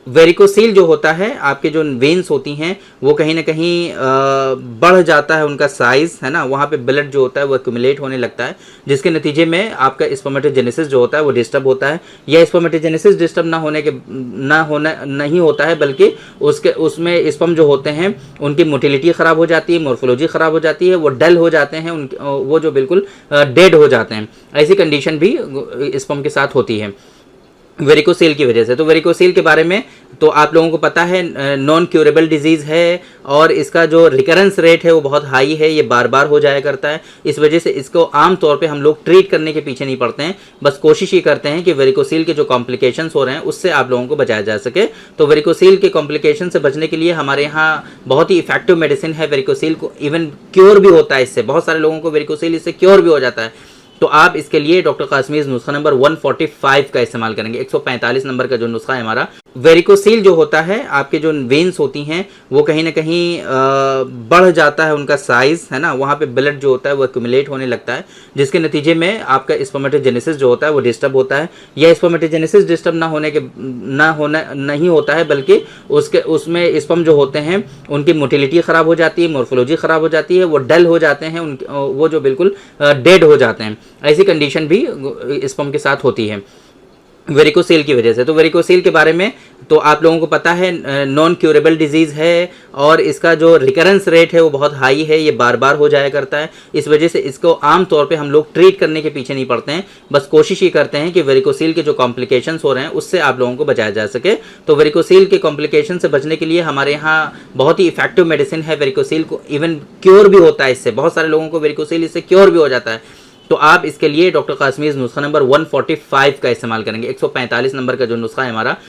Varicocele जो होता है, आपके जो वेन्स होती हैं वो कहीं ना कहीं बढ़ जाता है उनका साइज, है ना। वहाँ पे ब्लड जो होता है वो एक्यूमुलेट होने लगता है, जिसके नतीजे में आपका स्पर्मेटोजेनेसिस जो होता है वो डिस्टर्ब होता है। या स्पर्मेटोजेनेसिस डिस्टर्ब नहीं होता है, बल्कि उसमें स्पर्म जो होते हैं उनकी मोटिलिटी ख़राब हो जाती है, मॉर्फोलॉजी ख़राब हो जाती है, वो डल हो जाते हैं, वो जो बिल्कुल डेड हो जाते हैं। ऐसी कंडीशन भी स्पर्म के साथ होती है वेरिकोसील की वजह से। तो वेरिकोसील के बारे में तो आप लोगों को पता है, नॉन क्यूरेबल डिजीज़ है और इसका जो रिकरेंस रेट है वो बहुत हाई है, ये बार बार हो जाया करता है। इस वजह से इसको आम तौर पे हम लोग ट्रीट करने के पीछे नहीं पड़ते हैं, बस कोशिश ये करते हैं कि वेरिकोसील के जो कॉम्प्लिकेशंस हो रहे हैं उससे आप लोगों को बचाया जा सके। तो वेरिकोसील के कॉम्प्लिकेशन से बचने के लिए हमारे यहाँ बहुत ही इफेक्टिव मेडिसिन है। वेरिकोसील को इवन क्योर भी होता है इससे, बहुत सारे लोगों को वेरिकोसील इससे क्योर भी हो जाता है। तो आप इसके लिए डॉक्टर कासमीज नुस्खा नंबर 145 का इस्तेमाल करेंगे। 145 नंबर का जो नुस्खा है हमारा। वेरिकोसील जो होता है, आपके जो वेन्स होती हैं वो कहीं ना कहीं बढ़ जाता है उनका साइज, है ना। वहाँ पे ब्लड जो होता है वो एक्यूमुलेट होने लगता है, जिसके नतीजे में आपका स्पर्मेटोजेनेसिस जो होता है वो डिस्टर्ब होता है। या स्पर्मेटोजेनेसिस डिस्टर्ब नहीं होता है, बल्कि उसमें स्पर्म जो होते हैं उनकी मोटिलिटी ख़राब हो जाती है, मॉर्फोलॉजी ख़राब हो जाती है, वो डल हो जाते हैं, वो जो बिल्कुल डेड हो जाते हैं। ऐसी कंडीशन भी स्पर्म के साथ होती है वेरिकोसील की वजह से। तो वेरिकोसील के बारे में तो आप लोगों को पता है, नॉन क्यूरेबल डिजीज़ है और इसका जो रिकरेंस रेट है वो बहुत हाई है, ये बार बार हो जाया करता है। इस वजह से इसको आम तौर पे हम लोग ट्रीट करने के पीछे नहीं पड़ते हैं, बस कोशिश ये करते हैं कि वेरिकोसील के जो कॉम्प्लिकेशंस हो रहे हैं उससे आप लोगों को बचाया जा सके। तो वेरिकोसील के कॉम्प्लिकेशन से बचने के लिए हमारे यहाँ बहुत ही इफेक्टिव मेडिसिन है। वेरिकोसील को इवन क्योर भी होता है इससे, बहुत सारे लोगों को वेरिकोसील इससे क्योर भी हो जाता है। तो आप इसके लिए डॉक्टर कासमीज नुस्खा नंबर 145 का इस्तेमाल करेंगे। 145 नंबर का जो नुस्खा है हमारा।